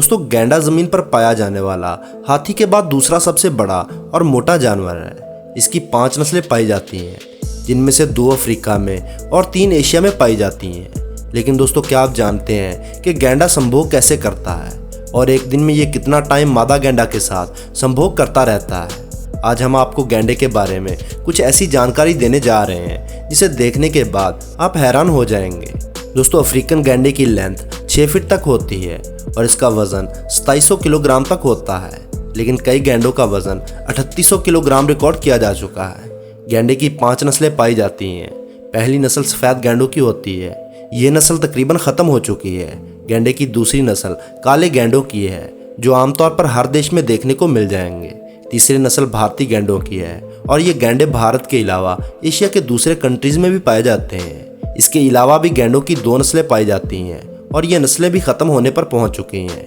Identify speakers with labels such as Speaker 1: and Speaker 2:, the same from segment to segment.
Speaker 1: दोस्तों गैंडा जमीन पर पाया जाने वाला हाथी के बाद दूसरा सबसे बड़ा और मोटा जानवर है। इसकी 5 नस्लें पाई जाती हैं, जिनमें से 2 अफ्रीका में और 3 एशिया में पाई जाती हैं। लेकिन दोस्तों क्या आप जानते हैं कि गैंडा संभोग कैसे करता है और एक दिन में ये कितना टाइम मादा गैंडा के साथ संभोग करता रहता है। आज हम आपको गैंडे के बारे में कुछ ऐसी जानकारी देने जा रहे हैं जिसे देखने के बाद आप हैरान हो जाएंगे। दोस्तों अफ्रीकन गैंडे की लेंथ 6 फीट तक होती है और इसका वजन 2700 किलोग्राम तक होता है, लेकिन कई गैंडों का वजन 3800 किलोग्राम रिकॉर्ड किया जा चुका है। गैंडे की 5 नस्लें पाई जाती हैं। पहली नस्ल सफ़ेद गैंडों की होती है। ये नस्ल तकरीबन ख़त्म हो चुकी है। गैंडे की दूसरी नस्ल काले गैंडों की है, जो आमतौर पर हर देश में देखने को मिल जाएंगे। तीसरी नस्ल भारतीय गैंडों की है और ये गैंडे भारत के अलावा एशिया के दूसरे कंट्रीज़ में भी पाए जाते हैं। इसके अलावा भी गैंडों की 2 नस्लें पाई जाती हैं और ये नस्लें भी ख़त्म होने पर पहुंच चुकी हैं।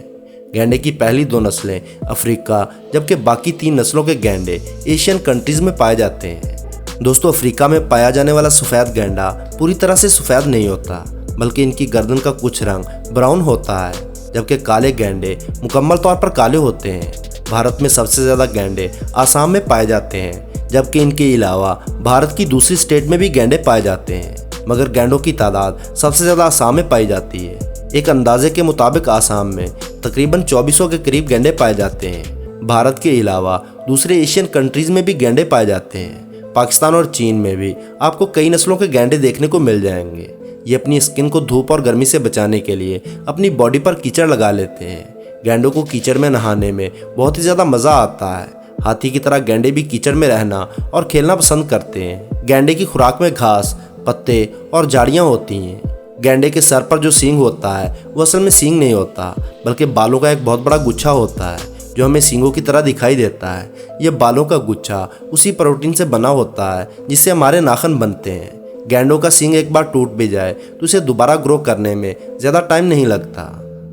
Speaker 1: गैंडे की पहली 2 नस्लें अफ्रीका, जबकि बाकी 3 नस्लों के गैंडे एशियन कंट्रीज़ में पाए जाते हैं। दोस्तों अफ्रीका में पाया जाने वाला सफ़ेद गैंडा पूरी तरह से सफ़ेद नहीं होता, बल्कि इनकी गर्दन का कुछ रंग ब्राउन होता है, जबकि काले गैंडे मुकम्मल तौर पर काले होते हैं। भारत में सबसे ज़्यादा गैंडे आसाम में पाए जाते हैं, जबकि इनके अलावा भारत की दूसरी स्टेट में भी गैंडे पाए जाते हैं, मगर गैंडों की तादाद सबसे ज़्यादा आसाम में पाई जाती है। एक अंदाजे के मुताबिक आसाम में तकरीबन 2400 के करीब गैंडे पाए जाते हैं। भारत के अलावा दूसरे एशियन कंट्रीज़ में भी गैंडे पाए जाते हैं। पाकिस्तान और चीन में भी आपको कई नस्लों के गैंडे देखने को मिल जाएंगे। ये अपनी स्किन को धूप और गर्मी से बचाने के लिए अपनी बॉडी पर कीचड़ लगा लेते हैं। गैंडों को कीचड़ में नहाने में बहुत ही ज़्यादा मज़ा आता है। हाथी की तरह गैंडे भी कीचड़ में रहना और खेलना पसंद करते हैं। गैंडे की खुराक में घास, पत्ते और झाड़ियाँ होती हैं। गैंडे के सर पर जो सींग होता है वो असल में सींग नहीं होता, बल्कि बालों का एक बहुत बड़ा गुच्छा होता है जो हमें सींगों की तरह दिखाई देता है। ये बालों का गुच्छा उसी प्रोटीन से बना होता है जिससे हमारे नाखून बनते हैं। गैंडों का सींग एक बार टूट भी जाए तो उसे दोबारा ग्रो करने में ज़्यादा टाइम नहीं लगता।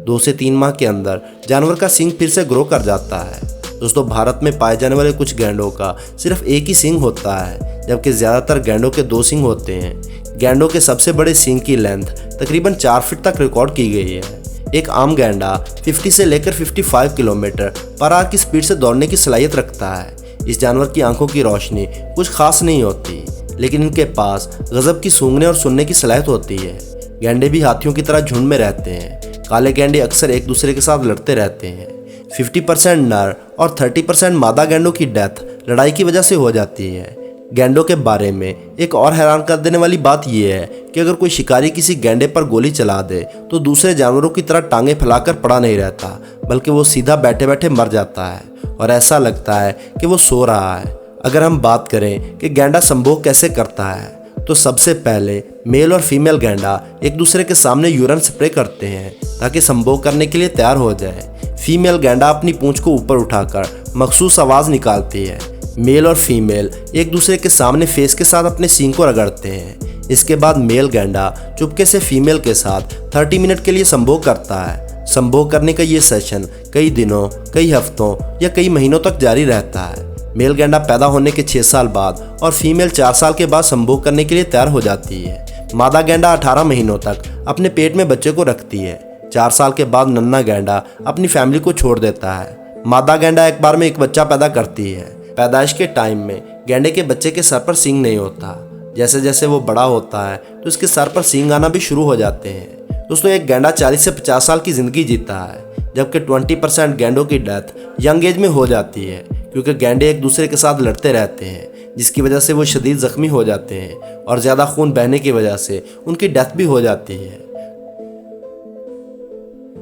Speaker 1: 2 से 3 माह के अंदर जानवर का सींग फिर से ग्रो कर जाता है। दोस्तों भारत में पाए जाने वाले कुछ गैंडों का सिर्फ एक ही सींग होता है, जबकि ज़्यादातर गैंडों के 2 सींग होते हैं। गैंडों के सबसे बड़े सींग की लेंथ तकरीबन 4 फीट तक रिकॉर्ड की गई है। एक आम गैंडा 50 से लेकर 55 किलोमीटर पर आवर की स्पीड से दौड़ने की सलाहियत रखता है। इस जानवर की आंखों की रोशनी कुछ खास नहीं होती, लेकिन इनके पास गजब की सूंघने और सुनने की सलाहियत होती है। गैंडे भी हाथियों की तरह झुंड में रहते हैं। काले गैंडे अक्सर एक दूसरे के साथ लड़ते रहते हैं। 50% नर और 30% मादा गैंडों की डेथ लड़ाई की वजह से हो जाती है। गैंडों के बारे में एक और हैरान कर देने वाली बात यह है कि अगर कोई शिकारी किसी गैंडे पर गोली चला दे तो दूसरे जानवरों की तरह टांगें फैलाकर पड़ा नहीं रहता, बल्कि वो सीधा बैठे बैठे मर जाता है और ऐसा लगता है कि वो सो रहा है। अगर हम बात करें कि गैंडा संभोग कैसे करता है, तो सबसे पहले मेल और फीमेल गैंडा एक दूसरे के सामने यूरिन स्प्रे करते हैं ताकि संभोग करने के लिए तैयार हो जाए। फीमेल गैंडा अपनी पूंछ को ऊपर उठाकर मखसूस आवाज़ निकालती है। मेल और फीमेल एक दूसरे के सामने फेस के साथ अपने सींग को रगड़ते हैं। इसके बाद मेल गैंडा चुपके से फीमेल के साथ 30 मिनट के लिए संभोग करता है। संभोग करने का ये सेशन कई दिनों, कई हफ्तों या कई महीनों तक जारी रहता है। मेल गैंडा पैदा होने के 6 साल बाद और फीमेल 4 साल के बाद संभोग करने के लिए तैयार हो जाती है। मादा गैंडा 18 महीनों तक अपने पेट में बच्चे को रखती है। 4 साल के बाद नन्हा गैंडा अपनी फैमिली को छोड़ देता है। मादा गैंडा एक बार में एक बच्चा पैदा करती है। पैदाइश के टाइम में गैंडे के बच्चे के सर पर सींग नहीं होता। जैसे जैसे वो बड़ा होता है तो उसके सर पर सींग आना भी शुरू हो जाते हैं। दोस्तों एक गैंडा 40 से 50 साल की ज़िंदगी जीता है, जबकि 20% गैंडों की डेथ यंग एज में हो जाती है, क्योंकि गैंडे एक दूसरे के साथ लड़ते रहते हैं, जिसकी वजह से वो शदीद ज़ख्मी हो जाते हैं और ज़्यादा खून बहने की वजह से उनकी डेथ भी हो जाती है।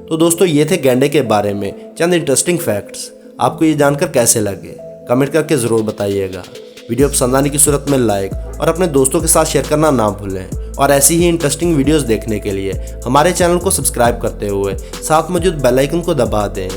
Speaker 1: तो दोस्तों ये थे गैंडे के बारे में चंद इंटरेस्टिंग फैक्ट्स। आपको ये जानकर कैसे लगे कमेंट करके ज़रूर बताइएगा। वीडियो पसंद आने की सूरत में लाइक और अपने दोस्तों के साथ शेयर करना ना भूलें और ऐसी ही इंटरेस्टिंग वीडियोस देखने के लिए हमारे चैनल को सब्सक्राइब करते हुए साथ मौजूद बेल आइकन को दबा दें।